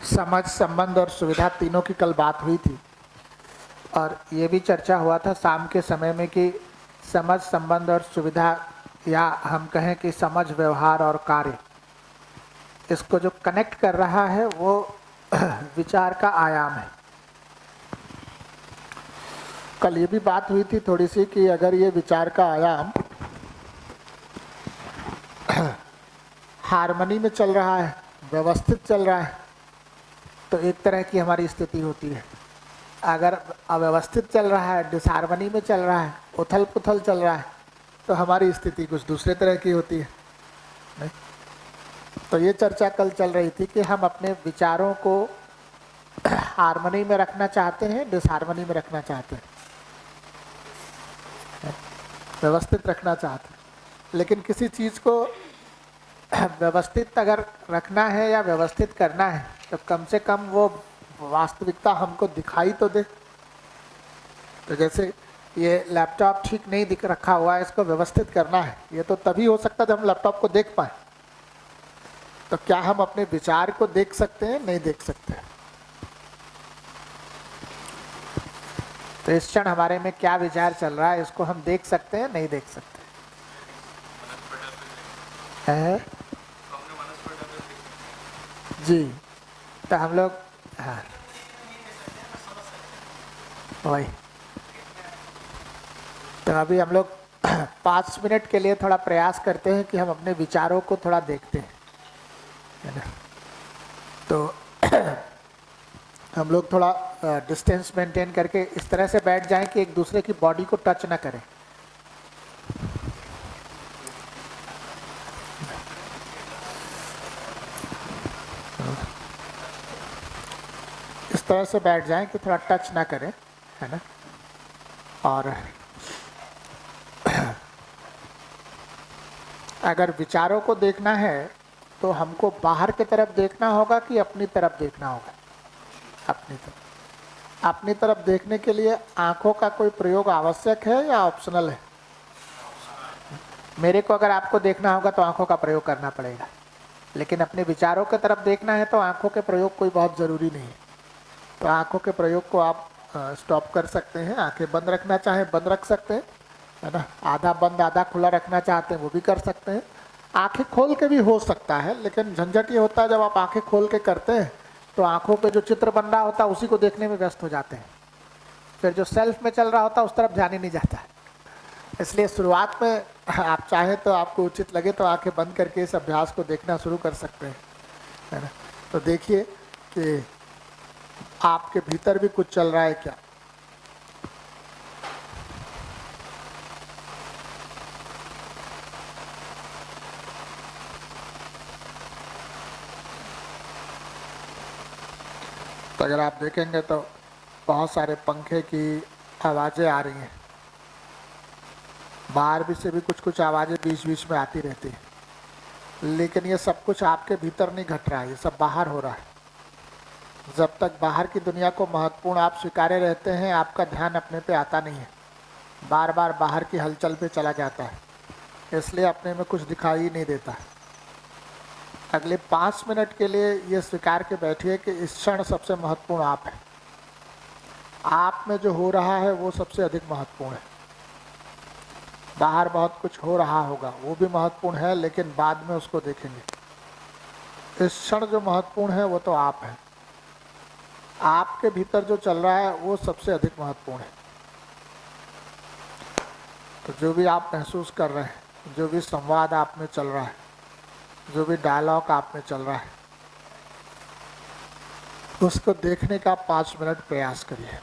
समझ, संबंध और सुविधा तीनों की कल बात हुई थी और ये भी चर्चा हुआ था शाम के समय में कि समझ, संबंध और सुविधा, या हम कहें कि समझ, व्यवहार और कार्य, इसको जो कनेक्ट कर रहा है वो विचार का आयाम है। कल ये भी बात हुई थी थोड़ी सी कि अगर ये विचार का आयाम हार्मनी में चल रहा है, व्यवस्थित चल रहा है, तो एक तरह की हमारी स्थिति होती है। अगर अव्यवस्थित चल रहा है, डिसहार्मनी में चल रहा है, उथल पुथल चल रहा है, तो हमारी स्थिति कुछ दूसरे तरह की होती है। नहीं? तो ये चर्चा कल चल रही थी कि हम अपने विचारों को हार्मनी में रखना चाहते हैं, डिसहार्मनी में रखना चाहते हैं, व्यवस्थित रखना चाहते हैं। लेकिन किसी चीज़ को व्यवस्थित अगर रखना है या व्यवस्थित करना है तो कम से कम वो वास्तविकता हमको दिखाई तो दे। तो जैसे ये लैपटॉप ठीक नहीं दिख रखा हुआ है, इसको व्यवस्थित करना है, ये तो तभी हो सकता है जब हम लैपटॉप को देख पाए। तो क्या हम अपने विचार को देख सकते हैं? नहीं देख सकते। तो इस क्षण हमारे में क्या विचार चल रहा है, इसको हम देख सकते हैं? नहीं देख सकते है जी। तो हम लोग, हाँ वही, तो अभी हम लोग 5 मिनट के लिए थोड़ा प्रयास करते हैं कि हम अपने विचारों को थोड़ा देखते हैं, है ना। तो हम लोग थोड़ा डिस्टेंस मेंटेन करके इस तरह से बैठ जाएं कि एक दूसरे की बॉडी को टच ना करें। इस तरह से बैठ जाएं कि थोड़ा टच ना करें, है ना। और अगर विचारों को देखना है तो हमको बाहर की तरफ देखना होगा कि अपनी तरफ देखना होगा? अपनी तरफ। अपनी तरफ देखने के लिए आंखों का कोई प्रयोग आवश्यक है या ऑप्शनल है? मेरे को अगर आपको देखना होगा तो आंखों का प्रयोग करना पड़ेगा, लेकिन अपने विचारों की तरफ देखना है तो आंखों के प्रयोग कोई बहुत ज़रूरी नहीं है। तो आंखों के प्रयोग को आप स्टॉप कर सकते हैं। आंखें बंद रखना चाहें बंद रख सकते हैं, है ना। आधा बंद आधा खुला रखना चाहते हैं वो भी कर सकते हैं। आंखें खोल के भी हो सकता है, लेकिन झंझट ये होता है जब आप आंखें खोल के करते हैं तो आंखों पे जो चित्र बन रहा होता है उसी को देखने में व्यस्त हो जाते हैं, फिर जो सेल्फ में चल रहा होता है उस तरफ ध्यान ही नहीं जाता है। इसलिए शुरुआत में आप चाहें तो आपको उचित लगे तो आंखें बंद करके इस अभ्यास को देखना शुरू कर सकते हैं, है ना। तो देखिए कि आपके भीतर भी कुछ चल रहा है क्या। तो अगर आप देखेंगे तो बहुत सारे पंखे की आवाज़ें आ रही हैं, बाहर भी से भी कुछ कुछ आवाज़ें बीच बीच में आती रहती हैं, लेकिन ये सब कुछ आपके भीतर नहीं घट रहा है, ये सब बाहर हो रहा है। जब तक बाहर की दुनिया को महत्वपूर्ण आप स्वीकारे रहते हैं आपका ध्यान अपने पे आता नहीं है, बार बार बाहर की हलचल पे चला जाता है, इसलिए अपने में कुछ दिखाई ही नहीं देता है। अगले 5 मिनट के लिए ये स्वीकार के बैठिए कि इस क्षण सबसे महत्वपूर्ण आप है। आप में जो हो रहा है वो सबसे अधिक महत्वपूर्ण है। बाहर बहुत कुछ हो रहा होगा वो भी महत्वपूर्ण है, लेकिन बाद में उसको देखेंगे। इस क्षण जो महत्वपूर्ण है वो तो आप है। आपके भीतर जो चल रहा है वो सबसे अधिक महत्वपूर्ण है। तो जो भी आप महसूस कर रहे हैं, जो भी संवाद आप में चल रहा है, जो भी डायलॉग आप में चल रहा है, उसको देखने का 5 मिनट प्रयास करिए।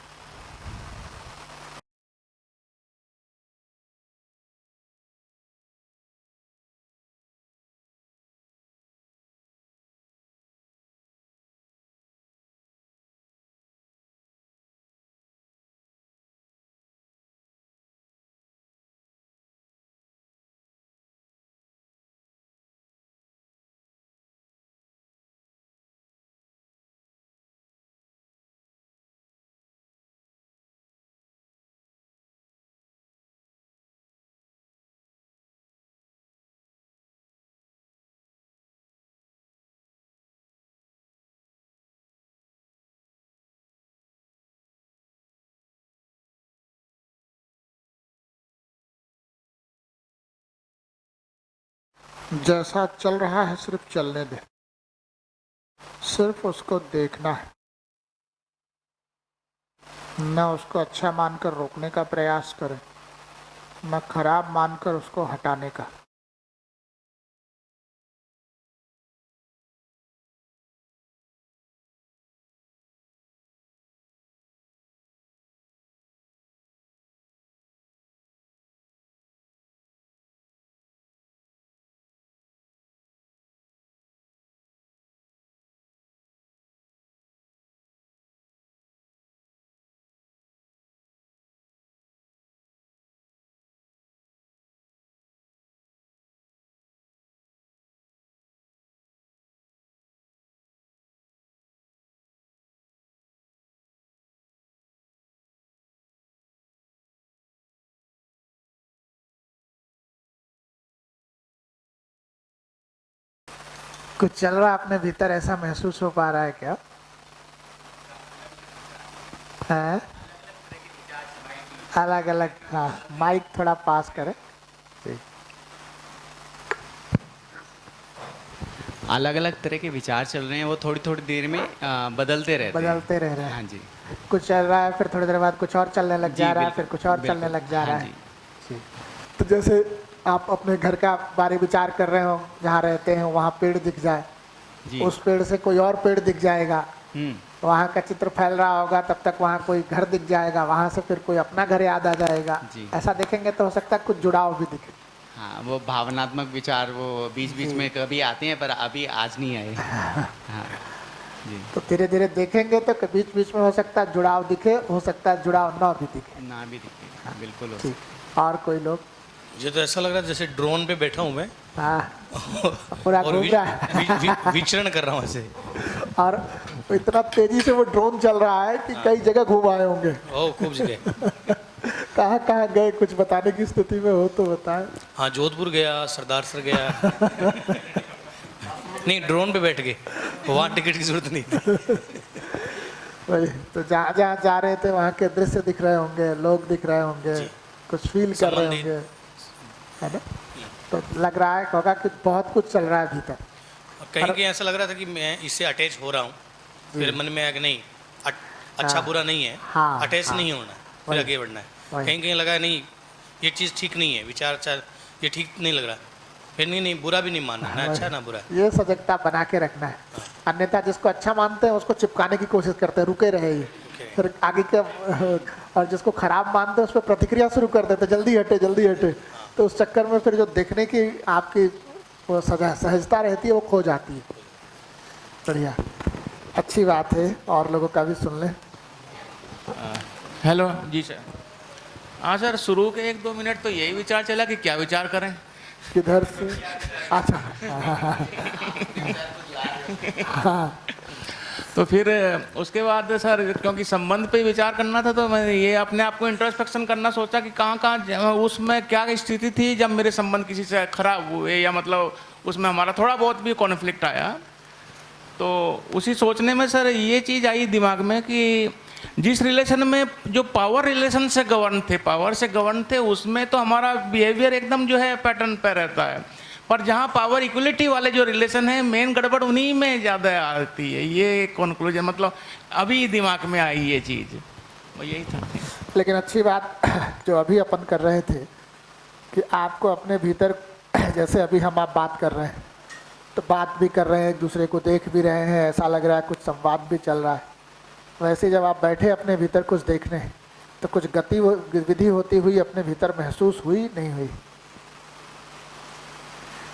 जैसा चल रहा है सिर्फ चलने दे, सिर्फ उसको देखना है, न उसको अच्छा मानकर रोकने का प्रयास करें, न खराब मानकर उसको हटाने का। कुछ चल रहा है अपने भीतर, ऐसा महसूस हो पा रहा है क्या? है अलग अलग, हाँ माइक थोड़ा पास करें। अलग अलग तरह के विचार चल रहे हैं, वो थोड़ी थोड़ी देर में बदलते रह रहे हैं। हैं। हाँ जी। कुछ चल रहा है, फिर थोड़ी देर बाद कुछ और चलने लग जी जा रहा है, बिल्कुल, फिर कुछ और चलने बिल्कुल, लग जा रहा हाँ है। जी। जी। तो जैसे आप अपने घर का बारे विचार कर रहे हो, जहाँ रहते हैं वहाँ पेड़ दिख जाए, जी। उस पेड़ से कोई और पेड़ दिख जाएगा, वहाँ का चित्र फैल रहा होगा, तब तक वहाँ कोई घर दिख जाएगा, वहाँ से फिर कोई अपना घर याद आ जाएगा। जी। ऐसा देखेंगे तो हो सकता है कुछ जुड़ाव भी दिखे। हाँ, वो भावनात्मक विचार वो बीच बीच जी। में कभी आते हैं, पर अभी आज नहीं आए। हाँ जी। तो धीरे धीरे देखेंगे तो बीच बीच में हो सकता है जुड़ाव दिखे, हो सकता है जुड़ाव ना भी दिखे। ना भी दिखे, हाँ, बिल्कुल हो ठीक। सकता और कोई लोग? मुझे तो ऐसा लग रहा है जैसे ड्रोन पे बैठा हूँ मैं हाँ पूरा और घूम रहा है विचरण कर रहा हूँ ऐसे। और इतना तेजी से वो ड्रोन चल रहा है कि कई जगह घूम आए होंगे। ओह खूब जगह। कहाँ कहाँ गए, कुछ बताने की स्थिति में हो तो बताएं। हाँ जोधपुर गया, सरदार सर गया। नहीं ड्रोन पे बैठ गए, वहाँ टिकट की जरूरत नहीं थी। वही तो, जहाँ जहाँ जा रहे थे वहाँ के दृश्य दिख रहे होंगे, लोग दिख रहे होंगे, कुछ फील कर रहे होंगे, है ना? तो लग रहा है होगा कि बहुत कुछ चल रहा है भीतर। कहीं कहीं ऐसा लग रहा था कि मैं इससे अटैच हो रहा हूँ, फिर मन में आया कि नहीं अच्छा बुरा नहीं है, अटैच नहीं होना, फिर आगे बढ़ना है। कहीं कहीं लगा नहीं ये चीज़ ठीक नहीं है, विचार ये ठीक नहीं लग रहा, फिर नहीं बुरा भी नहीं मानना, ना अच्छा ना बुरा। ये सजगता बना के रखना है। अन्यथा जिसको अच्छा मानते हैं उसको चिपकाने की कोशिश करते हैं, रुके रहे ये, फिर आगे के, और जिसको खराब मानते हैं उस पर प्रतिक्रिया शुरू कर देते, जल्दी हटे जल्दी हटे। तो उस चक्कर में फिर जो देखने की आपकी वो सहजता रहती है वो खो जाती है। बढ़िया, अच्छी बात है, और लोगों का भी सुन लें। हेलो जी सर। हाँ सर, शुरू के 1-2 मिनट तो यही विचार चला कि क्या विचार करें। किधर से? अच्छा हाँ। तो फिर उसके बाद सर, क्योंकि संबंध पे विचार करना था, तो मैं ये अपने आप को इंट्रोस्पेक्शन करना सोचा कि कहाँ कहाँ उसमें क्या स्थिति थी जब मेरे संबंध किसी से खराब हुए, या मतलब उसमें हमारा थोड़ा बहुत भी कॉन्फ्लिक्ट आया। तो उसी सोचने में सर ये चीज़ आई दिमाग में कि जिस रिलेशन में जो पावर रिलेशन से गवर्न थे उसमें तो हमारा बिहेवियर एकदम जो है पैटर्न पे रहता है, पर जहाँ पावर इक्वलिटी वाले जो रिलेशन है, मेन गड़बड़ उन्हीं में ज़्यादा आती है। ये कंक्लूजन मतलब अभी दिमाग में आई ये चीज़, वो यही था। लेकिन अच्छी बात जो अभी अपन कर रहे थे कि आपको अपने भीतर, जैसे अभी हम आप बात कर रहे हैं तो बात भी कर रहे हैं, एक दूसरे को देख भी रहे हैं, ऐसा लग रहा है कुछ संवाद भी चल रहा है। वैसे जब आप बैठे अपने भीतर कुछ देखने, तो कुछ गतिविधि होती हुई अपने भीतर महसूस हुई नहीं हुई?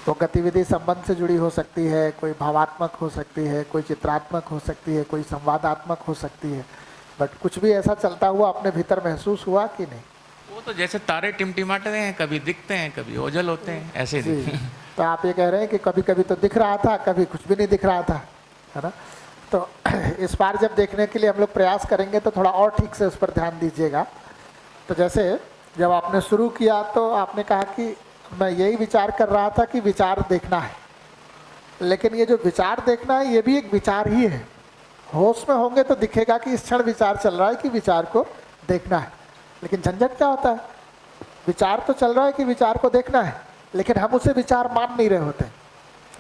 वो गतिविधि संबंध से जुड़ी हो सकती है, कोई भावात्मक हो सकती है, कोई चित्रात्मक हो सकती है, कोई संवादात्मक हो सकती है, बट कुछ भी ऐसा चलता हुआ अपने भीतर महसूस हुआ कि नहीं? वो तो जैसे तारे टिमटिमाते हैं, कभी दिखते हैं कभी ओझल होते हैं, ऐसे जी। तो आप ये कह रहे हैं कि कभी कभी तो दिख रहा था, कभी कुछ भी नहीं दिख रहा था, है ना? तो इस बार जब देखने के लिए हम लोग प्रयास करेंगे तो थोड़ा और ठीक से उस पर ध्यान दीजिएगा। तो जैसे जब आपने शुरू किया तो आपने कहा कि मैं यही विचार कर रहा था कि विचार देखना है, लेकिन ये जो विचार देखना है ये भी एक विचार ही है। होश में होंगे तो दिखेगा कि इस क्षण विचार चल रहा है कि विचार को देखना है, लेकिन झंझट क्या होता है, विचार तो चल रहा है कि विचार को देखना है, लेकिन हम उसे विचार मान नहीं रहे होते।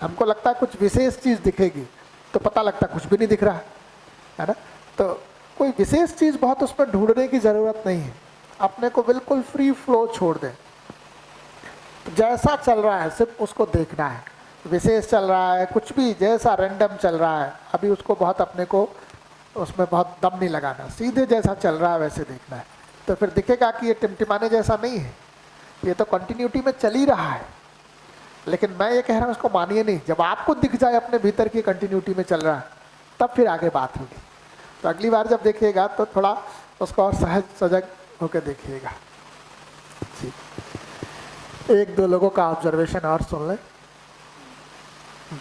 हमको लगता है कुछ विशेष चीज दिखेगी, तो पता लगता कुछ भी नहीं दिख रहा है ना। तो कोई विशेष चीज बहुत उसमें ढूंढने की जरूरत नहीं है, अपने को बिल्कुल फ्री फ्लो छोड़ दें। तो जैसा चल रहा है सिर्फ उसको देखना है, विशेष चल रहा है कुछ भी जैसा रैंडम चल रहा है, अभी उसको बहुत अपने को उसमें बहुत दम नहीं लगाना, सीधे जैसा चल रहा है वैसे देखना है। तो फिर दिखेगा कि ये टिमटिमाने जैसा नहीं है, ये तो कंटिन्यूटी में चल ही रहा है। लेकिन मैं ये कह रहा हूँ उसको मानिए नहीं, जब आपको दिख जाए अपने भीतर की कंटिन्यूटी में चल रहा है तब फिर आगे बात होगी। तो अगली बार जब देखिएगा तो थोड़ा उसको और सहज सजग होकर देखिएगा। जी, एक दो लोगों का ऑब्जर्वेशन और सुन लें,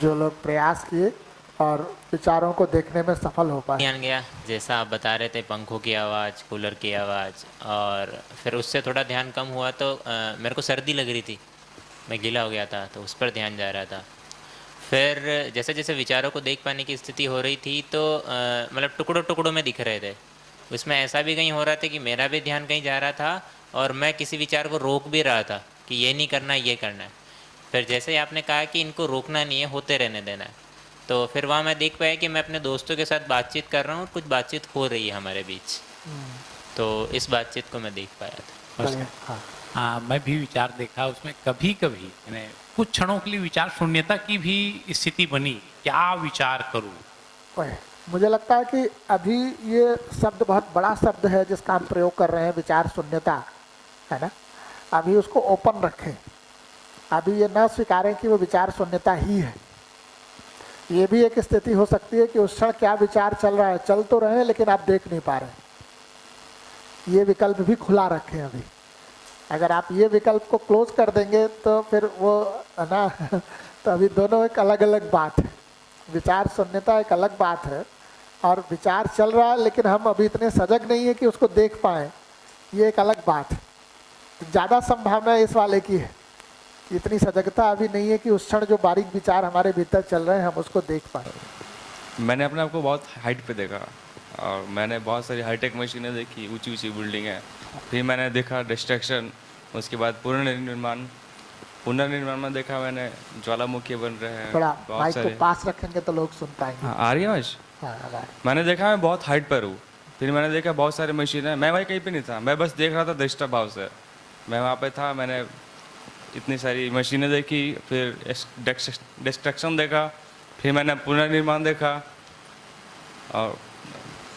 जो लोग प्रयास किए और विचारों को देखने में सफल हो पाए। ध्यान गया, जैसा आप बता रहे थे, पंखों की आवाज़, कूलर की आवाज़, और फिर उससे थोड़ा ध्यान कम हुआ तो मेरे को सर्दी लग रही थी, मैं गीला हो गया था, तो उस पर ध्यान जा रहा था। फिर जैसे जैसे विचारों को देख पाने की स्थिति हो रही थी तो मतलब टुकड़ों टुकड़ों में दिख रहे थे। उसमें ऐसा भी कहीं हो रहा था कि मेरा भी ध्यान कहीं जा रहा था और मैं किसी विचार को रोक भी रहा था कि ये नहीं करना, ये करना है। फिर जैसे ही आपने कहा कि इनको रोकना नहीं है, होते रहने देना है, तो फिर वहाँ मैं देख पाया कि मैं अपने दोस्तों के साथ बातचीत कर रहा हूँ और कुछ बातचीत हो रही है हमारे बीच। तो इस बातचीत को मैं देख पाया था। चलिए, हाँ। हाँ, मैं भी विचार देखा उसमें, कभी कभी यानी कुछ क्षणों के लिए विचार शून्यता की भी स्थिति बनी, क्या विचार करूं। वही, मुझे लगता है कि अभी ये शब्द बहुत बड़ा शब्द है जिसका हम प्रयोग कर रहे हैं, विचार शून्यता, है ना। अभी उसको ओपन रखें, अभी ये न स्वीकारें कि वो विचार शून्यता ही है। ये भी एक स्थिति हो सकती है कि उस क्षण क्या विचार चल रहा है, चल तो रहे हैं लेकिन आप देख नहीं पा रहे। ये विकल्प भी खुला रखें अभी। अगर आप ये विकल्प को क्लोज कर देंगे तो फिर वो है ना तो अभी दोनों एक अलग अलग बात है। विचार शून्यता एक अलग बात है और विचार चल रहा है लेकिन हम अभी इतने सजग नहीं है कि उसको देख पाएँ, ये एक अलग बात है। ज़्यादा संभावना इस वाले की है, इतनी सजगता अभी नहीं है कि उस क्षण जो बारीक विचार हमारे भीतर चल रहे हैं हम उसको देख पाए। मैंने अपने आप को बहुत हाइट पे देखा और मैंने बहुत सारी हाईटेक मशीनें देखी, ऊंची ऊंची बिल्डिंगें, फिर मैंने देखा डिस्ट्रक्शन, उसके बाद पुनर्निर्माण में देखा मैंने ज्वालामुखी बन रहे हैं थोड़ा बहुत माइक को सारे। पास रखेंगे तो लोग सुन पाएंगे। हाँ, आ रही है आवाज? हाँ, आ रहा है। मैंने देखा मैं बहुत हाइट पर हूँ, फिर मैंने देखा बहुत सारी मशीनें, मैं वहीं कहीं पे नहीं था, मैं बस देख रहा था दृष्टा भाव से। मैं वहाँ पे था, मैंने इतनी सारी मशीनें देखी, फिर डिस्ट्रक्शन देखा, फिर मैंने पुनर्निर्माण देखा और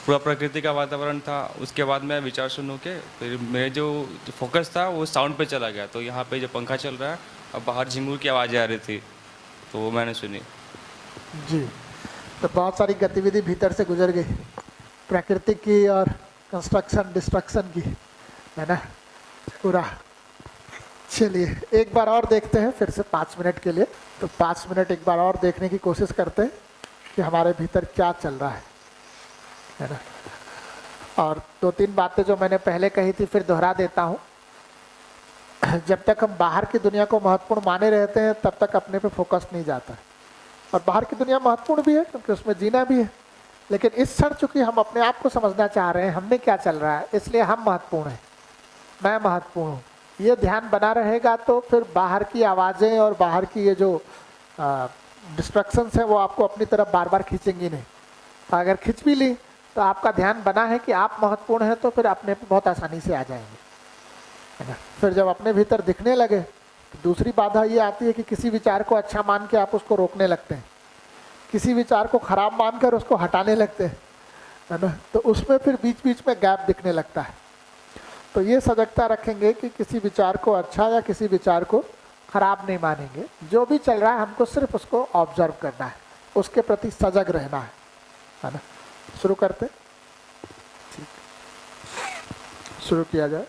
पूरा प्रकृति का वातावरण था। उसके बाद मैं विचार सुनूँ के फिर मेरे जो फोकस था वो साउंड पे चला गया। तो यहाँ पे जो पंखा चल रहा है और बाहर झिंगूर की आवाज़ें आ रही थी, तो वो मैंने सुनी। जी, तो बहुत सारी गतिविधि भीतर से गुजर गई, प्रकृति की और कंस्ट्रक्शन डिस्ट्रक्शन की, है ना, पूरा। चलिए एक बार और देखते हैं फिर से 5 मिनट के लिए। तो 5 मिनट एक बार और देखने की कोशिश करते हैं कि हमारे भीतर क्या चल रहा है ना। और 2-3 बातें जो मैंने पहले कही थी फिर दोहरा देता हूँ। जब तक हम बाहर की दुनिया को महत्वपूर्ण माने रहते हैं तब तक अपने पे फोकस नहीं जाता है। और बाहर की दुनिया महत्वपूर्ण भी है क्योंकि उसमें जीना भी है, लेकिन इस क्षण चूंकि हम अपने आप को समझना चाह रहे हैं, हमने क्या चल रहा है, इसलिए हम महत्वपूर्ण हैं, मैं महत्वपूर्ण हूँ, ये ध्यान बना रहेगा तो फिर बाहर की आवाज़ें और बाहर की ये जो डिस्ट्रक्शंस हैं वो आपको अपनी तरफ बार बार खींचेंगी नहीं। अगर खींच भी ली तो आपका ध्यान बना है कि आप महत्वपूर्ण हैं, तो फिर अपने पे बहुत आसानी से आ जाएंगे, है ना। फिर जब अपने भीतर दिखने लगे तो दूसरी बाधा ये आती है कि किसी विचार को अच्छा मान के आप उसको रोकने लगते हैं, किसी विचार को खराब मानकर उसको हटाने लगते हैं, है ना। तो उसमें फिर बीच बीच में गैप दिखने लगता है। तो ये सजगता रखेंगे कि किसी विचार को अच्छा या किसी विचार को खराब नहीं मानेंगे। जो भी चल रहा है हमको सिर्फ उसको ऑब्जर्व करना है, उसके प्रति सजग रहना है ना। शुरू करते, ठीक, शुरू किया जाए।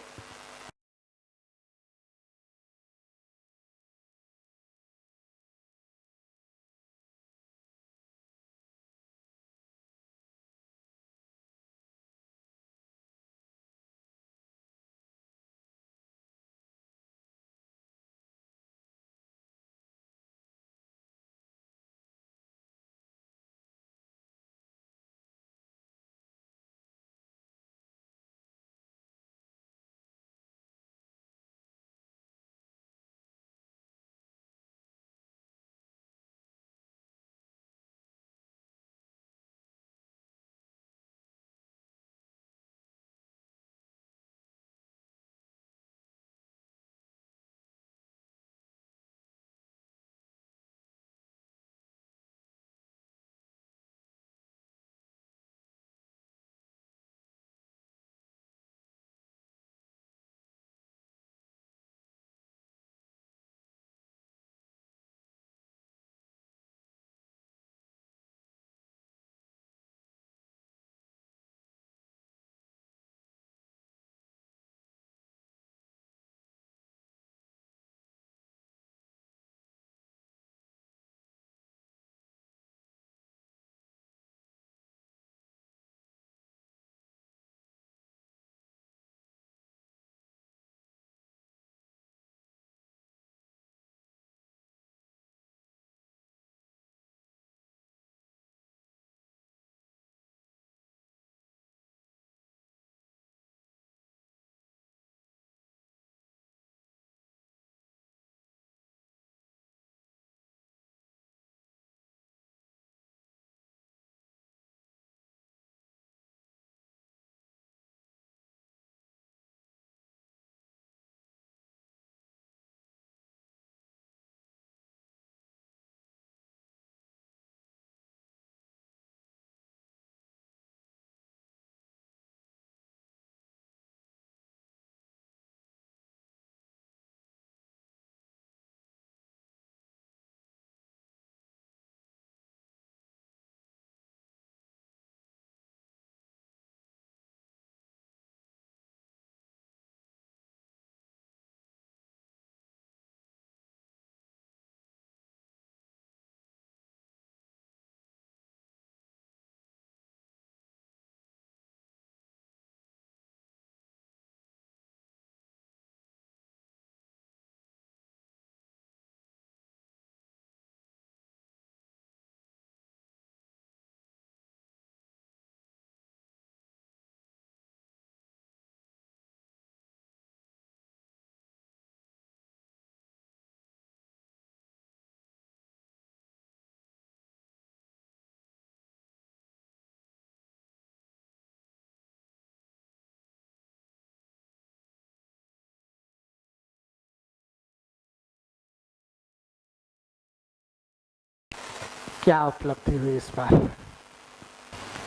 क्या उपलब्धि हुई इस बार?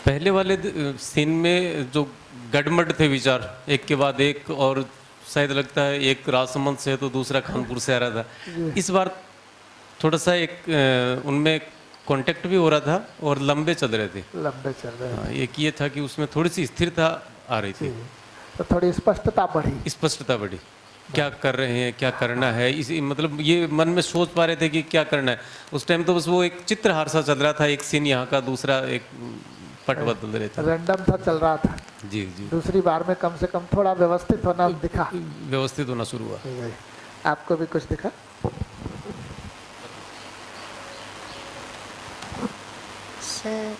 पहले वाले सीन में जो गड़मड़ थे विचार, एक के बाद एक, और शायद लगता है एक राजसमंद से है तो दूसरा कानपुर से आ रहा था। इस बार थोड़ा सा एक उनमें कांटेक्ट भी हो रहा था और लंबे चल रहे थे। लंबे चल रहे हाँ, एक ये था कि उसमें थोड़ी सी स्थिरता आ रही थी, तो थोड़ी स्पष्टता बढ़ी। स्पष्टता बढ़ी, क्या कर रहे हैं, क्या करना है, इसी मतलब ये मन में सोच पा रहे थे कि क्या करना है। उस टाइम तो बस वो एक चित्रहार सा चल रहा था, एक सीन यहाँ का, दूसरा एक पट बदल रहे थे, रैंडम था, चल रहा था। जी जी। दूसरी बार में कम से कम थोड़ा व्यवस्थित होना दिखा, व्यवस्थित होना शुरू हुआ। आपको भी कुछ दिखा? सर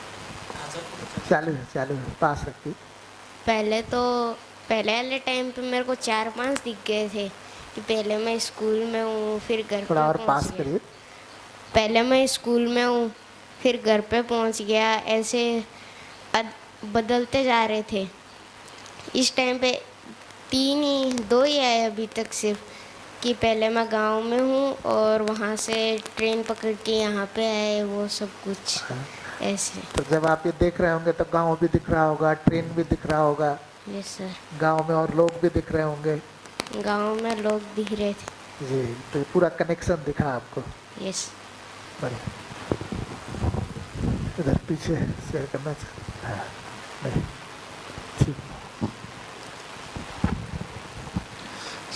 चालू है, पास रखिए। पहले वाले टाइम पे मेरे को 4-5 दिख गए थे कि पहले मैं स्कूल में हूँ फिर घर पे थोड़ा और पहुँच पास गया। करिए। पहले मैं स्कूल में हूँ फिर घर पे पहुँच गया, ऐसे बदलते जा रहे थे। इस टाइम पे 2 ही आए अभी तक सिर्फ, कि पहले मैं गांव में हूँ और वहाँ से ट्रेन पकड़ के यहाँ पे आए, वो सब कुछ ऐसे। तो जब आप ये देख रहे होंगे तो गांव भी दिख रहा होगा, ट्रेन भी दिख रहा होगा, यस सर। गांव में और लोग भी दिख रहे होंगे। गांव में लोग दिख रहे थे। जी, तो ये पूरा कनेक्शन दिखा आपको। यस। बढ़िया। इधर पीछे शेयर करना चाहते हैं? नहीं, ठीक।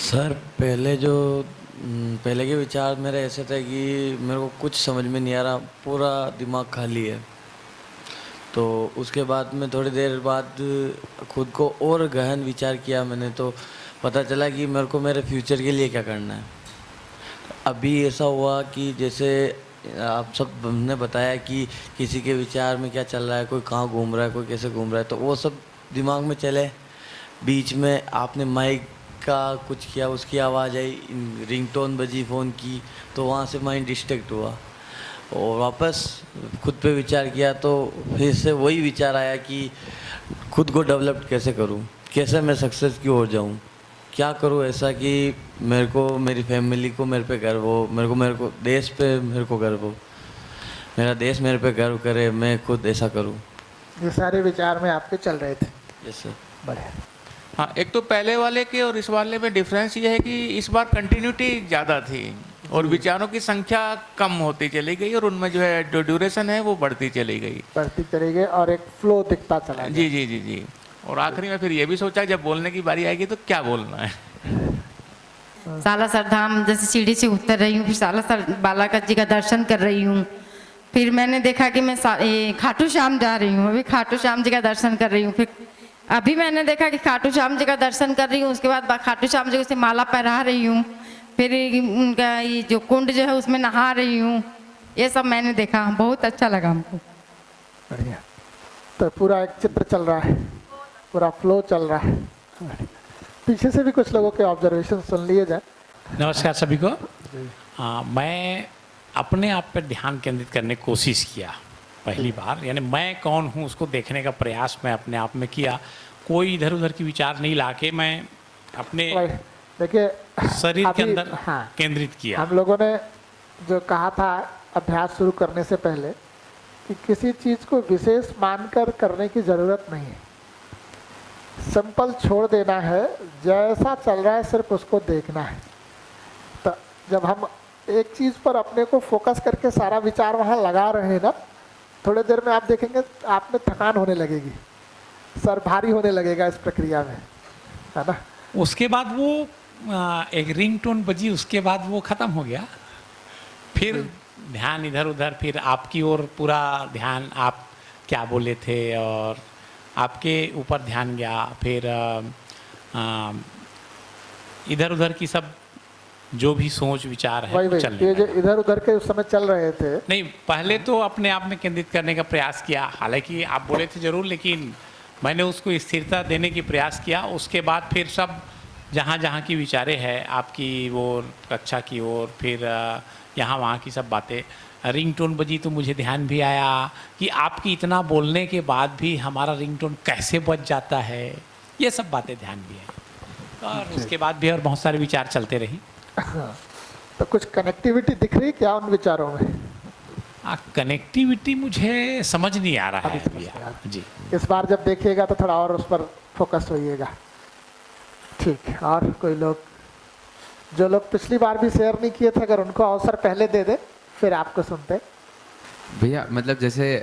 सर पहले के विचार मेरे ऐसे थे कि मेरे को कुछ समझ में नहीं आ रहा, पूरा दिमाग खाली है। तो उसके बाद में थोड़ी देर बाद खुद को और गहन विचार किया मैंने, तो पता चला कि मेरे को मेरे फ्यूचर के लिए क्या करना है। अभी ऐसा हुआ कि जैसे आप सब ने बताया कि किसी के विचार में क्या चल रहा है, कोई कहाँ घूम रहा है, कोई कैसे घूम रहा है, तो वो सब दिमाग में चले। बीच में आपने माइक का कुछ किया, उसकी आवाज़ आई, रिंगटोन बजी फ़ोन की, तो वहाँ से माइंड डिस्ट्रैक्ट हुआ और वापस खुद पे विचार किया। तो फिर से वही विचार आया कि खुद को डेवलप कैसे करूँ, कैसे मैं सक्सेस की ओर जाऊँ, क्या करूँ ऐसा कि मेरे को, मेरी फैमिली को मेरे पे गर्व हो, मेरे को देश पे मेरे को गर्व हो, मेरा देश मेरे पे गर्व करे, मैं खुद ऐसा करूँ। ये सारे विचार में आपके चल रहे थे? Yes sir. बढ़िया। हाँ, एक तो पहले वाले के और इस वाले में डिफरेंस ये है कि इस बार कंटिन्यूटी ज़्यादा थी और विचारों की संख्या कम होती चली गई और उनमें जो है जो ड्यूरेशन है वो बढ़ती चली गई और एक फ्लो दिखता चला गया। जी जी जी जी। और आखिरी में फिर ये भी सोचा जब बोलने की बारी आएगी तो क्या बोलना है। सालासर धाम जैसे सीढ़ी से उतर रही हूँ, फिर सालासर बालाका जी का दर्शन कर रही हूँ, फिर मैंने देखा कि मैं खाटू श्याम जा रही हूँ, अभी खाटू श्याम जी का दर्शन कर रही हूँ, फिर अभी मैंने देखा कि खाटू श्याम जी का दर्शन कर रही हूँ, उसके बाद खाटू श्याम जी को से माला पहरा रही हूँ, फिर उनका ये जो कुंड जो है उसमें नहा रही हूँ, ये सब मैंने देखा, बहुत अच्छा लगा हमको। बढ़िया। तो पूरा एक चित्र चल रहा है, पूरा फ्लो चल रहा है। पीछे से भी कुछ लोगों के ऑब्जर्वेशन सुन लिए जाए। नमस्कार सभी को। मैं अपने आप पर ध्यान केंद्रित करने की कोशिश किया पहली बार, यानी मैं कौन हूँ उसको देखने का प्रयास मैं अपने आप में किया। कोई इधर उधर की विचार नहीं लाके मैं अपने देखिए शरीर के अंदर हाँ, केंद्रित किया। हम लोगों ने जो कहा था अभ्यास शुरू करने से पहले कि किसी चीज़ को विशेष मानकर करने की ज़रूरत नहीं है, सिंपल छोड़ देना है, जैसा चल रहा है सिर्फ उसको देखना है। तो जब हम एक चीज़ पर अपने को फोकस करके सारा विचार वहाँ लगा रहे हैं ना, थोड़ी देर में आप देखेंगे आप में थकान होने लगेगी, सर भारी होने लगेगा इस प्रक्रिया में, है ना। उसके बाद वो एक रिंगटोन बजी, उसके बाद वो ख़त्म हो गया, फिर ध्यान इधर उधर, फिर आपकी ओर पूरा ध्यान, आप क्या बोले थे और आपके ऊपर ध्यान गया, फिर इधर उधर की सब जो भी सोच विचार है वो चलने ये जो इधर उधर के उस समय चल रहे थे, नहीं, पहले तो अपने आप में केंद्रित करने का प्रयास किया, हालांकि आप बोले थे जरूर, लेकिन मैंने उसको स्थिरता देने की प्रयास किया। उसके बाद फिर सब जहाँ जहाँ की विचारें हैं आपकी ओर, कक्षा की ओर, फिर यहाँ वहाँ की सब बातें, रिंगटोन बजी तो मुझे ध्यान भी आया कि आपकी इतना बोलने के बाद भी हमारा रिंगटोन कैसे बज जाता है, ये सब बातें ध्यान भी आई। और उसके बाद भी और बहुत सारे विचार चलते रही। तो कुछ कनेक्टिविटी दिख रही क्या उन विचारों में? कनेक्टिविटी मुझे समझ नहीं आ रहा है भैया जी। इस बार जब देखिएगा तो थोड़ा और उस पर फोकस होइएगा। ठीक है, और कोई लोग जो लोग पिछली बार भी शेयर नहीं किए थे, अगर उनको अवसर पहले दे दे फिर आपको सुनते। भैया मतलब जैसे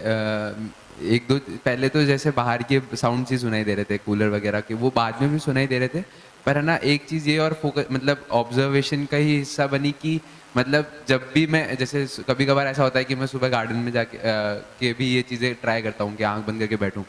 एक दो पहले तो जैसे बाहर के साउंड ही सुनाई दे रहे थे, कूलर वगैरह के, वो बाद में भी सुनाई दे रहे थे। पर है ना, एक चीज़ ये और फोकस मतलब ऑब्जर्वेशन का ही हिस्सा बनी कि मतलब जब भी मैं जैसे कभी कभार ऐसा होता है कि मैं सुबह गार्डन में जाके के भी ये चीज़ें ट्राई करता हूँ कि आंख बंद करके बैठूँ,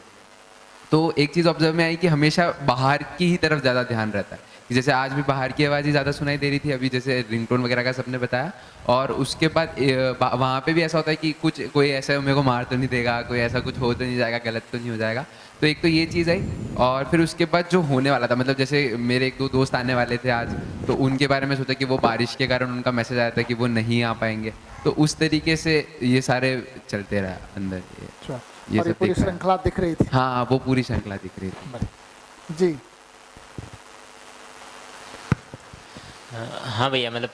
तो एक चीज़ ऑब्जर्व में आई कि हमेशा बाहर की ही तरफ ज़्यादा ध्यान रहता है। कि जैसे आज भी बाहर की आवाज़ ही ज़्यादा सुनाई दे रही थी, अभी जैसे रिंगटोन वगैरह का सबने बताया। और उसके बाद वहाँ पे भी ऐसा होता है कि कुछ कोई ऐसा मेरे को मार तो नहीं देगा, कोई ऐसा कुछ हो तो नहीं जाएगा, गलत तो नहीं हो जाएगा। तो एक तो ये चीज़ आई, और फिर उसके बाद जो होने वाला था, मतलब जैसे मेरे एक दो दोस्त आने वाले थे आज, तो उनके बारे में सोचा कि वो बारिश के कारण उनका मैसेज आया था कि वो नहीं आ पाएंगे, तो उस तरीके से ये सारे चलते रहा अंदर। ये और ये सब पूरी दिख रहा है। श्रृंखला दिख रही थी। हाँ, वो पूरी श्रृंखला दिख रही थी जी। हाँ भैया, मतलब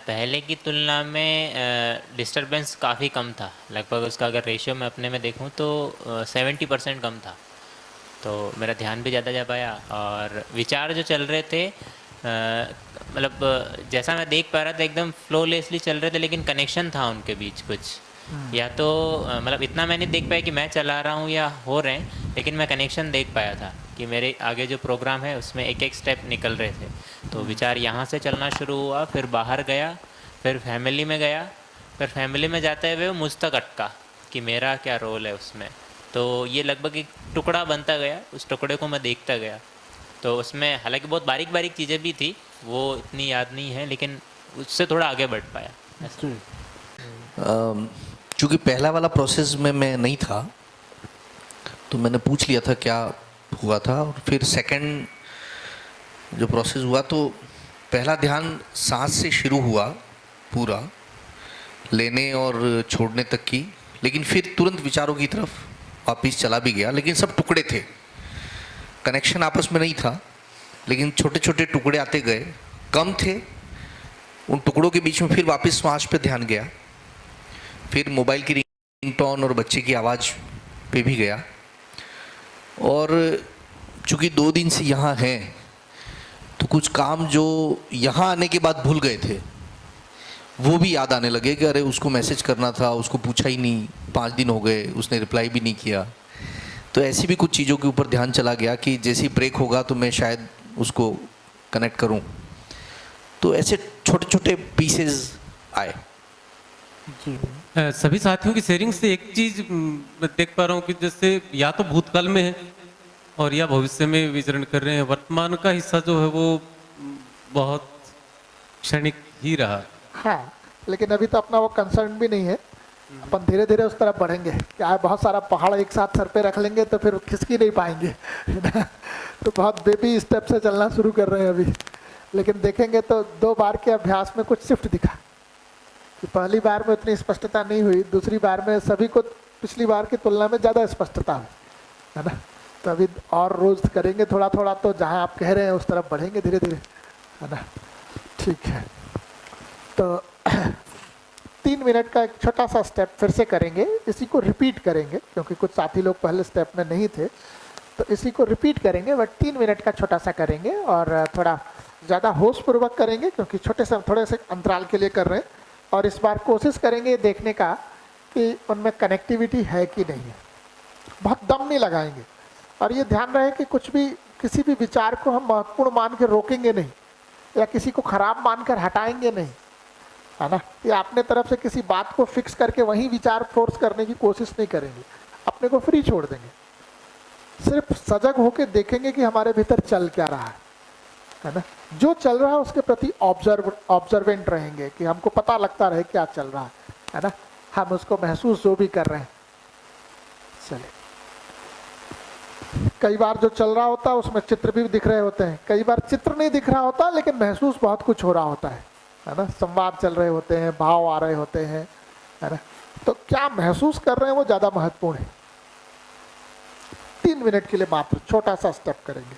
पहले की तुलना में डिस्टरबेंस काफ़ी कम था। लगभग उसका अगर रेशियो मैं अपने में देखूँ तो 70% कम था। तो मेरा ध्यान भी ज़्यादा जा पाया, और विचार जो चल रहे थे मतलब जैसा मैं देख पा रहा था एकदम फ्लोलेसली चल रहे थे, लेकिन कनेक्शन था उनके बीच कुछ। या तो मतलब इतना मैं नहीं देख पाया कि मैं चला रहा हूँ या हो रहे हैं, लेकिन मैं कनेक्शन देख पाया था कि मेरे आगे जो प्रोग्राम है उसमें एक एक स्टेप निकल रहे थे। तो विचार यहाँ से चलना शुरू हुआ, फिर बाहर गया, फिर फैमिली में गया, फिर फैमिली में जाते हुए मुझ तक अटका कि मेरा क्या रोल है उसमें। तो ये लगभग एक टुकड़ा बनता गया, उस टुकड़े को मैं देखता गया। तो उसमें हालांकि बहुत बारीक बारीक चीज़ें भी थी, वो इतनी याद नहीं है, लेकिन उससे थोड़ा आगे बढ़ पाया। चूँकि पहला वाला प्रोसेस में मैं नहीं था, तो मैंने पूछ लिया था क्या हुआ था। और फिर सेकंड जो प्रोसेस हुआ, तो पहला ध्यान सांस से शुरू हुआ, पूरा लेने और छोड़ने तक की, लेकिन फिर तुरंत विचारों की तरफ वापिस चला भी गया। लेकिन सब टुकड़े थे, कनेक्शन आपस में नहीं था, लेकिन छोटे छोटे टुकड़े आते गए, कम थे। उन टुकड़ों के बीच में फिर वापस श्वास पे ध्यान गया, फिर मोबाइल की रिंगटोन और बच्चे की आवाज़ पे भी गया। और चूँकि 2 दिन से यहाँ हैं, तो कुछ काम जो यहाँ आने के बाद भूल गए थे वो भी याद आने लगे कि अरे उसको मैसेज करना था, उसको पूछा ही नहीं, 5 दिन हो गए उसने रिप्लाई भी नहीं किया। तो ऐसी भी कुछ चीज़ों के ऊपर ध्यान चला गया कि जैसे ही ब्रेक होगा तो मैं शायद उसको कनेक्ट करूं। तो ऐसे छोटे छोटे पीसेस आए। सभी साथियों की शेयरिंग से एक चीज मैं देख पा रहा हूँ कि जैसे या तो भूतकाल में है और या भविष्य में विचरण कर रहे हैं। वर्तमान का हिस्सा जो है वो बहुत क्षणिक ही रहा। हाँ, लेकिन अभी तो अपना वो कंसर्न भी नहीं है, अपन धीरे धीरे उस तरफ बढ़ेंगे। क्या है, बहुत सारा पहाड़ एक साथ सर पे रख लेंगे तो फिर खिसकी नहीं पाएंगे तो बहुत बेबी स्टेप से चलना शुरू कर रहे हैं अभी। लेकिन देखेंगे तो 2 बार के अभ्यास में कुछ शिफ्ट दिखा कि पहली बार में उतनी स्पष्टता नहीं हुई, दूसरी बार में सभी को पिछली बार की तुलना में ज़्यादा स्पष्टता हुई, है ना। तो अभी और रोज करेंगे थोड़ा थोड़ा, तो जहाँ आप कह रहे हैं उस तरफ बढ़ेंगे धीरे धीरे, है ना। ठीक है, तो 3 मिनट का एक छोटा सा स्टेप फिर से करेंगे, इसी को रिपीट करेंगे क्योंकि कुछ साथी लोग पहले स्टेप में नहीं थे, तो इसी को रिपीट करेंगे। बट 3 मिनट का छोटा सा करेंगे और थोड़ा ज़्यादा होशपूर्वक करेंगे क्योंकि थोड़े से अंतराल के लिए कर रहे हैं। और इस बार कोशिश करेंगे देखने का कि उनमें कनेक्टिविटी है कि नहीं है। बहुत दम नहीं लगाएंगे, और ये ध्यान रहे कि कुछ भी किसी भी विचार को हम महत्वपूर्ण मान के रोकेंगे नहीं या किसी को खराब मानकर हटाएंगे नहीं, है ना। ये अपने तरफ से किसी बात को फिक्स करके वहीं विचार फोर्स करने की कोशिश नहीं करेंगे, अपने को फ्री छोड़ देंगे। सिर्फ सजग होकर देखेंगे कि हमारे भीतर चल क्या रहा है ना। जो चल रहा है उसके प्रति ऑब्जर्वेंट रहेंगे कि हमको पता लगता रहे क्या चल रहा है ना। हम उसको महसूस जो भी कर रहे हैं। चलिए, कई बार जो चल रहा होता है उसमें चित्र भी दिख रहे होते हैं, कई बार चित्र नहीं दिख रहा होता लेकिन महसूस बहुत कुछ हो रहा होता है ना। संवाद चल रहे होते हैं, भाव आ रहे होते हैं, है ना। तो क्या महसूस कर रहे हैं वो ज़्यादा महत्वपूर्ण है। 3 मिनट के लिए मात्र छोटा सा स्टेप करेंगे।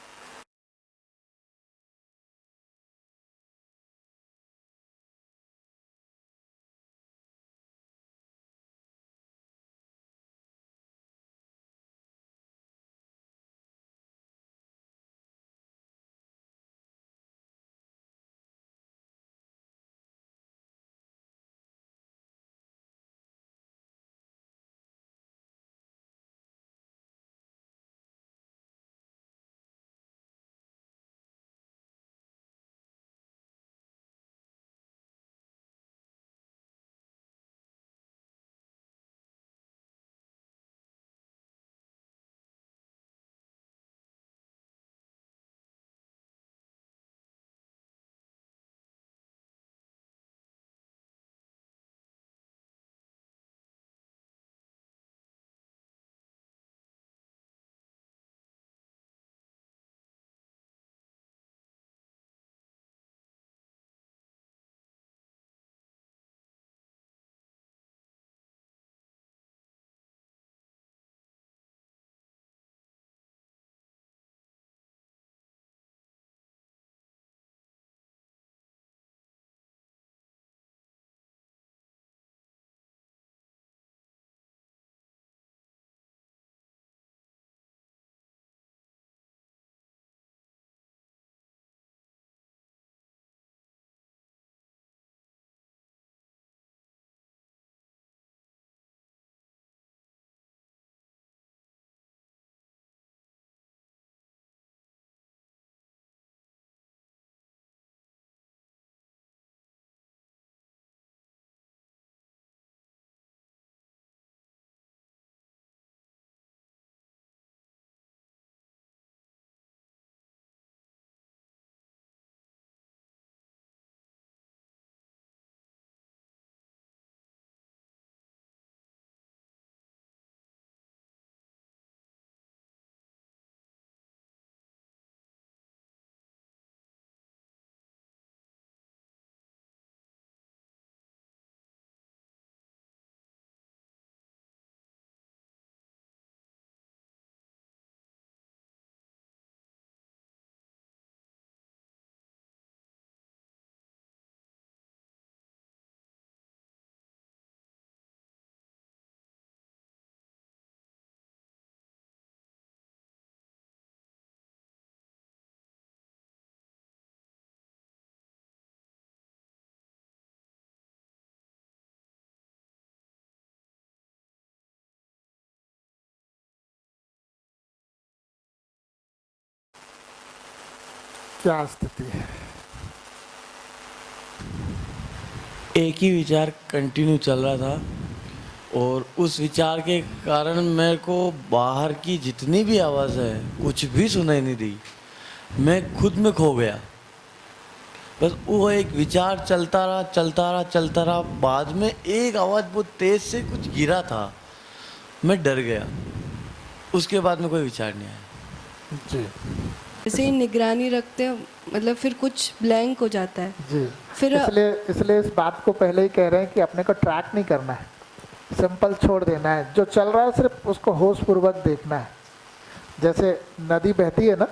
क्या स्थिति है? एक ही विचार कंटिन्यू चल रहा था और उस विचार के कारण मेरे को बाहर की जितनी भी आवाज़ है कुछ भी सुनाई नहीं दी। मैं खुद में खो गया। बस वो एक विचार चलता रहा। बाद में एक आवाज़ बहुत तेज से कुछ गिरा था, मैं डर गया। उसके बाद में कोई विचार नहीं आया। जी ऐसे ही निगरानी रखते हैं, मतलब फिर कुछ ब्लैंक हो जाता है। जी फिर इसलिए इस बात को पहले ही कह रहे हैं कि अपने को ट्रैक नहीं करना है, सिंपल छोड़ देना है। जो चल रहा है सिर्फ उसको होश पूर्वक देखना है। जैसे नदी बहती है ना,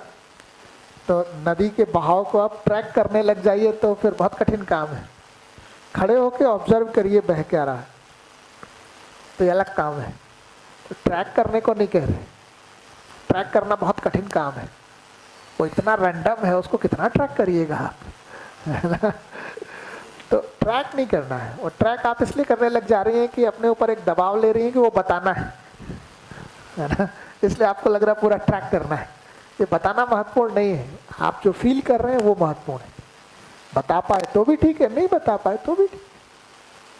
तो नदी के बहाव को आप ट्रैक करने लग जाइए तो फिर बहुत कठिन काम है। खड़े होके ऑब्जर्व करिए बह क्या रहा है, तो ये अलग काम है। तो ट्रैक करने को नहीं कह रहे, ट्रैक करना बहुत कठिन काम है। वो इतना रैंडम है, उसको कितना ट्रैक करिएगा आप, है ना। तो ट्रैक नहीं करना है। और ट्रैक आप इसलिए करने लग जा रही हैं कि अपने ऊपर एक दबाव ले रही हैं कि वो बताना है ना। इसलिए आपको लग रहा है पूरा ट्रैक करना है। ये बताना महत्वपूर्ण नहीं है, आप जो फील कर रहे हैं वो महत्वपूर्ण है। बता पाए तो भी ठीक है, नहीं बता पाए तो भी ठीक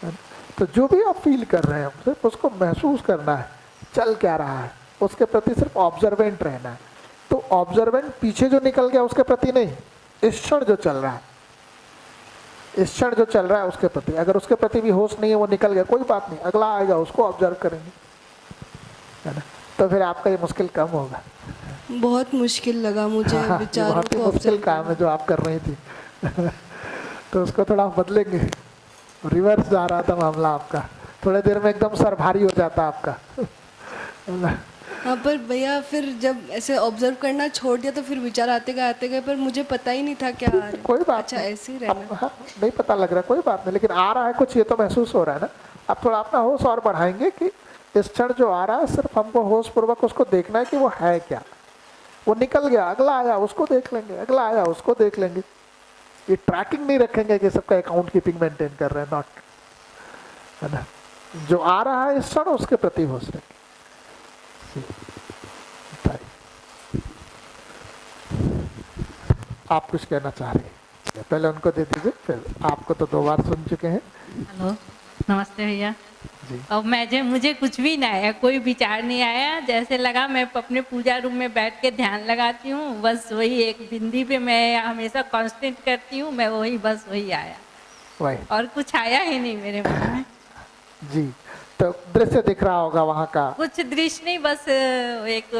है। तो जो भी आप फील कर रहे हैं सिर्फ उसको महसूस करना है, चल क्या रहा है, उसके प्रति सिर्फ ऑब्जर्वेंट रहना है। तो ऑब्जर्वेंट पीछे जो निकल गया उसके प्रति नहीं, इस क्षण जो चल रहा है, इस क्षण जो चल रहा है उसके प्रति। अगर उसके प्रति भी होश नहीं है, वो निकल गया, कोई बात नहीं, अगला आएगा उसको ऑब्जर्व करेंगे, है ना। तो फिर आपका ये मुश्किल कम होगा। बहुत मुश्किल लगा मुझे विचारों बहुत ही को मुश्किल काम है जो आप कर रही थी। तो उसको थोड़ा बदलेंगे। रिवर्स जा रहा था मामला आपका, थोड़ी देर में एकदम सर भारी हो जाता आपका। हाँ, पर भैया फिर जब ऐसे ऑब्जर्व करना छोड़ दिया तो फिर विचार आते गए, पर मुझे पता ही नहीं था क्या आ रहा है। कोई बात अच्छा, ऐसे ही रहना। हाँ, नहीं पता लग रहा, कोई बात नहीं, लेकिन आ रहा है कुछ, ये तो महसूस हो रहा है ना। अब थोड़ा अपना होश और बढ़ाएंगे कि इस क्षण जो आ रहा है सिर्फ हमको होश पूर्वक उसको देखना है कि वो है क्या। वो निकल गया, अगला आया उसको देख लेंगे, अगला आया उसको देख लेंगे। ये ट्रैकिंग नहीं रखेंगे कि सबका अकाउंट कीपिंग मेंटेन कर रहे हैं, नॉट, है ना। जो आ रहा है इस क्षण उसके प्रति होश रखें। आप कुछ कहना चाह रहे हैं, पहले उनको दे दीजिए, फिर आपको तो 2 बार सुन चुके हैं। हेलो, नमस्ते भैया जी। और मुझे कुछ भी ना आया, कोई विचार नहीं आया। जैसे लगा मैं अपने पूजा रूम में बैठ के ध्यान लगाती हूँ, बस वही एक बिंदी पे मैं हमेशा कांस्टेंट करती हूँ, मैं वही बस वही आया, वही, और कुछ आया ही नहीं मेरे मन में। जी, तो दृश्य दिख रहा होगा वहाँ का? कुछ दृश्य नहीं, बस एक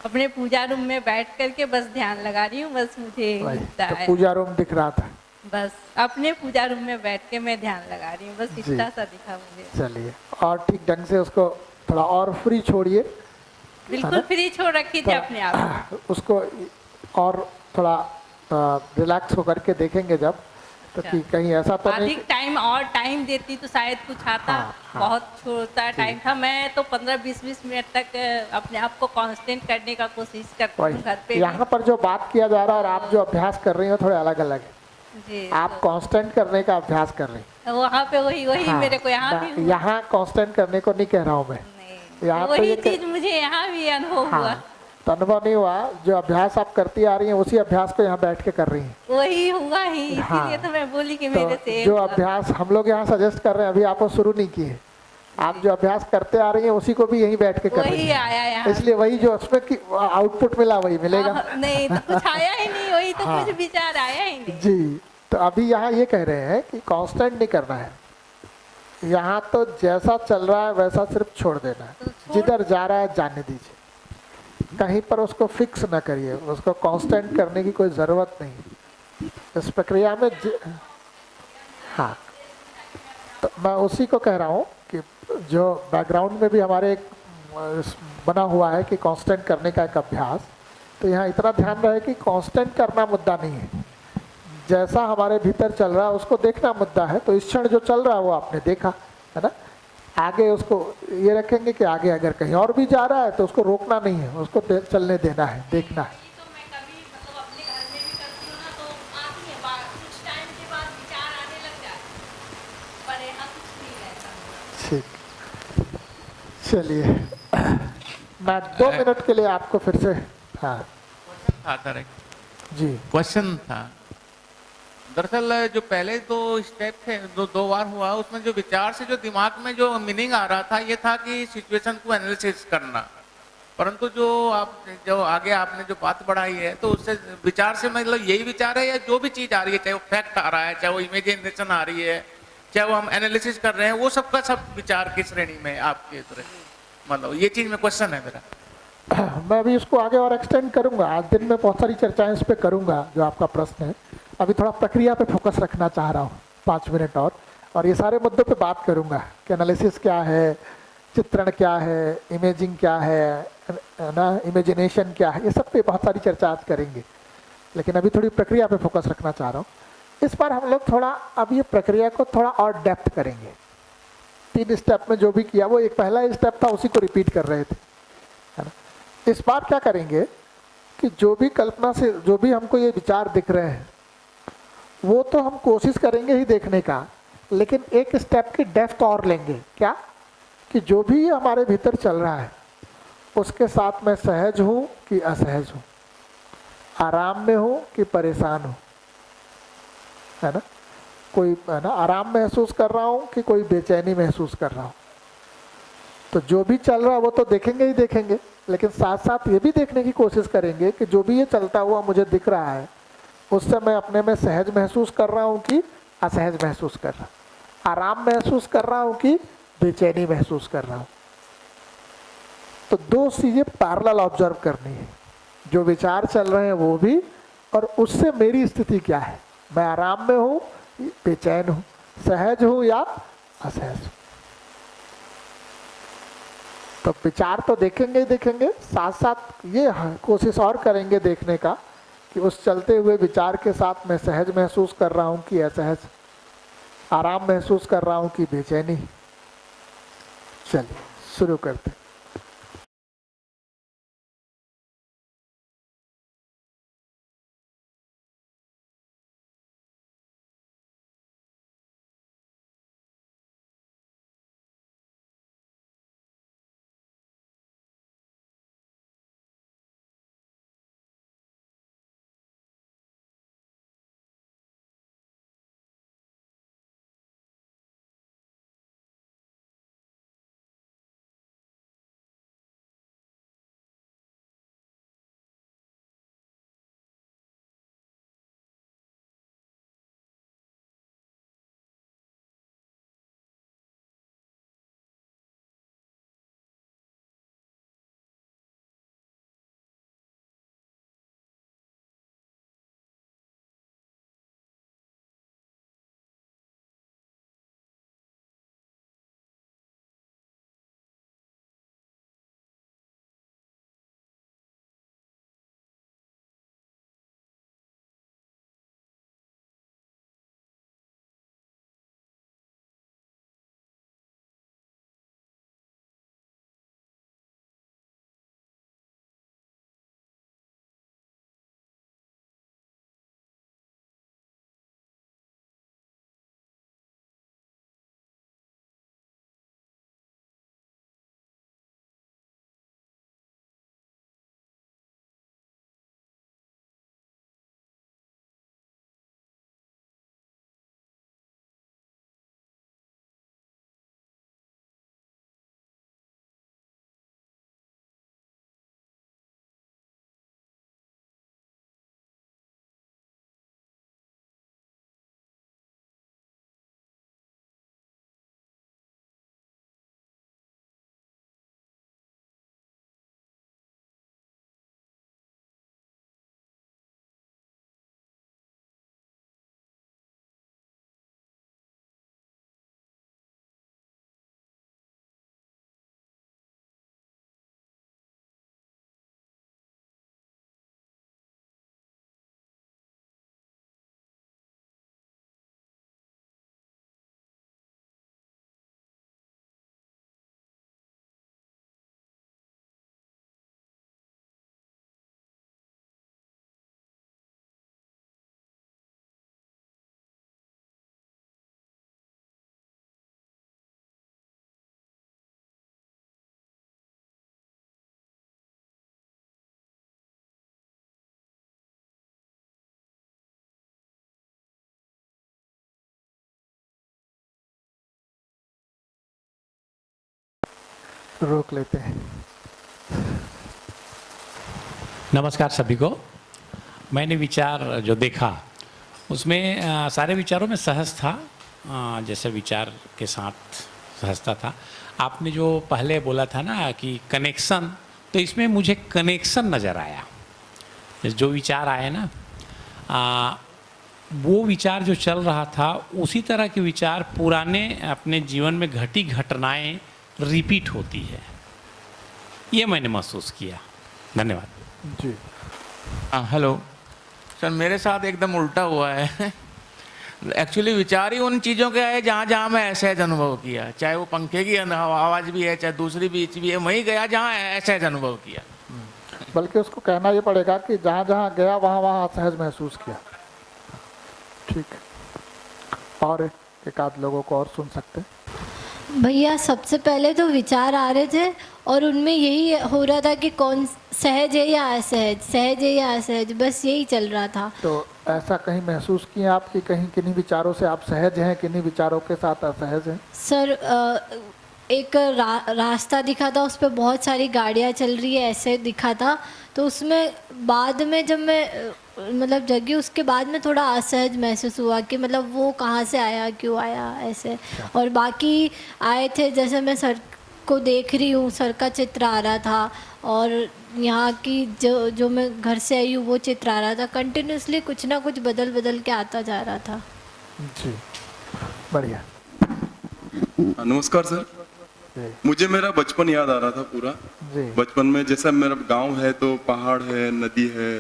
अपने पूजा रूम में बैठ करके बस ध्यान लगा रही हूँ, बस मुझे तो पूजा रूम दिख रहा था, बस अपने पूजा रूम में बैठ के मैं ध्यान लगा रही हूँ, बस इतना सा दिखा मुझे। चलिए, और ठीक ढंग से उसको थोड़ा और फ्री छोड़िए। बिल्कुल फ्री छोड़ रखी थी अपने आप। उसको और थोड़ा रिलैक्स होकर के देखेंगे जब, तो कि कहीं ऐसा तो नहीं। अधिक टाइम देती तो शायद कुछ आता। हाँ। बहुत छोटा टाइम था, मैं तो 15-20 मिनट तक अपने आप को कांस्टेंट करने का कोशिश करती हूँ घर पे। यहाँ पर जो बात किया जा रहा है और आप जो अभ्यास कर रही हो थोड़े अलग अलग है। आप कांस्टेंट करने का अभ्यास कर रही हैं। वहाँ पे वही मेरे को यहाँ भी हुआ। यहाँ कांस्टेंट करने को नहीं कह रहा हूँ मैं, यहाँ वही चीज मुझे यहाँ भी अनुभव हुआ। तो अनुभव नहीं हुआ, जो अभ्यास आप करती आ रही हैं उसी अभ्यास को यहाँ बैठ के कर रही हैं। वही हुआ ही, इसीलिए तो मैं बोली कि मेरे से जो अभ्यास हम लोग यहाँ सजेस्ट कर रहे हैं, अभी आप वो शुरू नहीं किए। आप जो अभ्यास करते आ रही हैं उसी को भी यहीं बैठ के कर रही हैं। आया यहाँ, इसलिए वही जो उसमें की आउटपुट मिला वही मिलेगा। नहीं तो कुछ आया ही नहीं, वही तो कुछ विचार आया ही नहीं। जी, तो अभी यहाँ ये कह रहे हैं कि कांस्टेंट नहीं करना है, यहाँ तो जैसा चल रहा है वैसा सिर्फ छोड़ देना है। जिधर जा रहा है जाने दीजिए, कहीं पर उसको फिक्स ना करिए, उसको कांस्टेंट करने की कोई ज़रूरत नहीं इस प्रक्रिया में। हाँ, तो मैं उसी को कह रहा हूँ कि जो बैकग्राउंड में भी हमारे एक बना हुआ है कि कांस्टेंट करने का एक अभ्यास, तो यहाँ इतना ध्यान रहे कि कांस्टेंट करना मुद्दा नहीं है, जैसा हमारे भीतर चल रहा है उसको देखना मुद्दा है। तो इस क्षण जो चल रहा है वो आपने देखा, है ना। आगे उसको ये रखेंगे कि आगे अगर कहीं और भी जा रहा है तो उसको रोकना नहीं है, उसको चलने देना है, देखना है। ठीक, चलिए मैं 2 मिनट के लिए आपको फिर से, हाँ आता रहे। जी क्वेश्चन था। दरअसल जो पहले दो स्टेप थे, दो बार हुआ, उसमें जो विचार से जो दिमाग में जो मीनिंग आ रहा था ये था कि सिचुएशन को एनालिसिस करना, परंतु जो आगे आपने जो बात बढ़ाई है तो उससे विचार से मतलब यही विचार है या जो भी चीज आ रही है, चाहे वो फैक्ट आ रहा है, चाहे वो इमेजिनेशन आ रही है, चाहे वो हम एनालिसिस कर रहे हैं, वो सबका सब विचार की श्रेणी में आपके तरह, मतलब ये चीज में क्वेश्चन है मेरा। मैं अभी इसको आगे और एक्सटेंड करूंगा, आज दिन में बहुत सारी चर्चाएं इस पे करूंगा जो आपका प्रश्न है। अभी थोड़ा प्रक्रिया पे फोकस रखना चाह रहा हूँ 5 मिनट और ये सारे मुद्दों पे बात करूंगा कि एनालिसिस क्या है, चित्रण क्या है, इमेजिंग क्या है ना, इमेजिनेशन क्या है, ये सब पे बहुत सारी चर्चा आज करेंगे। लेकिन अभी थोड़ी प्रक्रिया पे फोकस रखना चाह रहा हूँ। इस बार हम लोग थोड़ा अब ये प्रक्रिया को थोड़ा और डेप्थ करेंगे। 3 स्टेप में जो भी किया वो एक पहला स्टेप था, उसी को रिपीट कर रहे थे, है ना। इस बार क्या करेंगे कि जो भी कल्पना से जो भी हमको ये विचार दिख रहे हैं वो तो हम कोशिश करेंगे ही देखने का, लेकिन एक स्टेप की डेप्थ और लेंगे। क्या कि जो भी हमारे भीतर चल रहा है उसके साथ मैं सहज हूँ कि असहज हूँ, आराम में हूँ कि परेशान हूँ, है ना। कोई है ना आराम महसूस कर रहा हूँ कि कोई बेचैनी महसूस कर रहा हूँ। तो जो भी चल रहा है वो तो देखेंगे ही देखेंगे, लेकिन साथ साथ ये भी देखने की कोशिश करेंगे कि जो भी ये चलता हुआ मुझे दिख रहा है उससे मैं अपने में सहज महसूस कर रहा हूँ कि असहज महसूस कर रहा हूँ, आराम महसूस कर रहा हूँ कि बेचैनी महसूस कर रहा हूँ। तो 2 चीजें पैरेलल ऑब्जर्व करनी है, जो विचार चल रहे हैं वो भी, और उससे मेरी स्थिति क्या है, मैं आराम में हूँ, बेचैन हूँ, सहज हूँ या असहज हूँ। तो विचार तो देखेंगे ही देखेंगे, साथ साथ ये कोशिश और करेंगे देखने का कि उस चलते हुए विचार के साथ मैं सहज महसूस कर रहा हूँ कि असहज, आराम महसूस कर रहा हूँ कि बेचैनी। चलिए शुरू करते हैं। रोक लेते हैं। नमस्कार सभी को। मैंने विचार जो देखा उसमें सारे विचारों में सहज था, जैसे विचार के साथ सहजता था। आपने जो पहले बोला था ना कि कनेक्शन, तो इसमें मुझे कनेक्शन नज़र आया। जो विचार आए ना, वो विचार जो चल रहा था उसी तरह के विचार पुराने अपने जीवन में घटी घटनाएं रिपीट होती है, ये मैंने महसूस किया। धन्यवाद जी। हेलो सर, मेरे साथ एकदम उल्टा हुआ है। एक्चुअली विचार ही उन चीज़ों के आए जहाँ जहाँ मैं असहज अनुभव किया, चाहे वो पंखे की आवाज़ भी है, चाहे दूसरी बीच भी है, वहीं गया जहाँ असहज अनुभव किया। बल्कि उसको कहना ये पड़ेगा कि जहाँ जहाँ गया वहाँ वहाँ असहज महसूस किया। ठीक, और एक आध लोगों को और सुन सकते हैं। भैया सबसे पहले तो विचार आ रहे थे और उनमें यही हो रहा था कि कौन सहज है या असहज, सहज है या असहज, बस यही चल रहा था। तो ऐसा कहीं महसूस किया आप कि कहीं किन्हीं विचारों से आप सहज हैं, किन्हीं विचारों के साथ असहज हैं? सर एक रास्ता दिखा था, उस पर बहुत सारी गाड़ियाँ चल रही है ऐसे दिखा था, तो उसमें बाद में जब मैं मतलब जगी उसके बाद में थोड़ा असहज महसूस हुआ कि मतलब वो कहाँ से आया, क्यों आया ऐसे। और बाकी आए थे, जैसे मैं सर को देख रही हूँ, सर का चित्र आ रहा था और यहाँ की जो मैं घर से आई हूँ वो चित्र आ रहा था। कंटिन्यूसली कुछ ना कुछ बदल बदल के आता जा रहा था। जी, बढ़िया। नमस्कार सर, मुझे मेरा बचपन याद आ रहा था पूरा। बचपन में जैसा मेरा गांव है तो पहाड़ है, नदी है,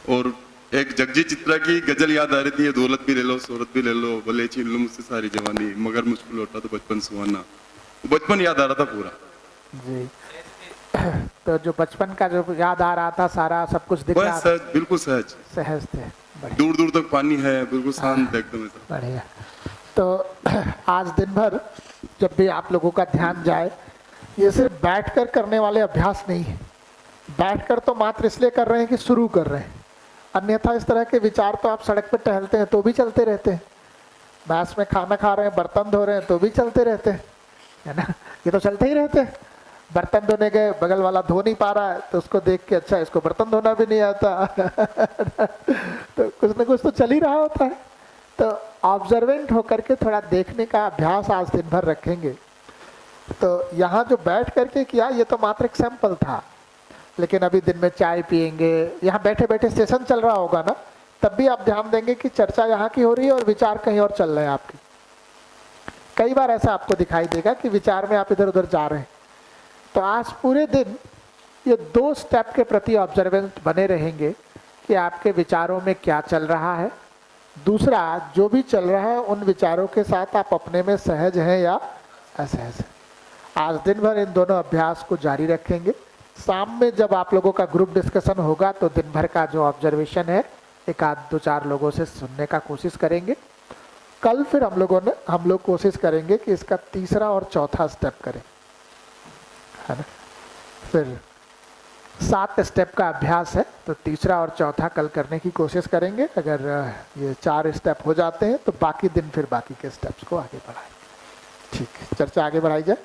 और एक जगजी चित्रा की गजल याद आ रही थी, दौलत भी ले लो शोहरत भी ले लो, भले छीन लो मुझसे सारी जवानी, मगर मुझको लौटा तो बचपन सुहाना। बचपन याद आ रहा था पूरा जी। तो जो बचपन का जो याद आ रहा था सारा सब कुछ दिख रहा था, सहज, बिल्कुल सहज सहज थे। दूर दूर तक पानी है, बिल्कुल शांत एकदम ऐसा। बढ़िया। तो आज दिन भर जब भी आप लोगों का ध्यान जाए, ये सिर्फ बैठकर करने वाले अभ्यास नहीं है। बैठकर तो मात्र इसलिए कर रहे हैं कि शुरू कर रहे हैं, अन्यथा इस तरह के विचार तो आप सड़क पर टहलते हैं तो भी चलते रहते हैं, मैस में खाना खा रहे हैं, बर्तन धो रहे हैं तो भी चलते रहते हैं, है ना? ये तो चलते ही रहते हैं। बर्तन धोने गए, बगल वाला धो नहीं पा रहा है तो उसको देख के अच्छा इसको बर्तन धोना भी नहीं आता तो कुछ ना कुछ तो चल ही रहा होता है। तो ऑब्जर्वेंट होकर के थोड़ा देखने का अभ्यास आज दिन भर रखेंगे। तो यहाँ जो बैठ करके किया ये तो मात्र एक सैंपल था, लेकिन अभी दिन में चाय पियेंगे, यहाँ बैठे बैठे सेशन चल रहा होगा ना, तब भी आप ध्यान देंगे कि चर्चा यहाँ की हो रही है और विचार कहीं और चल रहे हैं आपकी। कई बार ऐसा आपको दिखाई देगा कि विचार में आप इधर उधर जा रहे हैं। तो आज पूरे दिन ये 2 स्टेप के प्रति ऑब्जर्वेंट बने रहेंगे कि आपके विचारों में क्या चल रहा है। दूसरा, जो भी चल रहा है उन विचारों के साथ आप अपने में सहज हैं या असहज हैं। आज दिन भर इन दोनों अभ्यास को जारी रखेंगे। शाम में जब आप लोगों का ग्रुप डिस्कशन होगा तो दिन भर का जो ऑब्जर्वेशन है एक आध 2-4 लोगों से सुनने का कोशिश करेंगे। कल फिर हम लोग कोशिश करेंगे कि इसका तीसरा और चौथा स्टेप करें, है ना? फिर 7 स्टेप का अभ्यास है तो तीसरा और चौथा कल करने की कोशिश करेंगे। अगर ये 4 स्टेप हो जाते हैं तो बाकी दिन फिर बाकी के स्टेप्स को आगे बढ़ाएं। ठीक है, चर्चा आगे बढ़ाई जाए।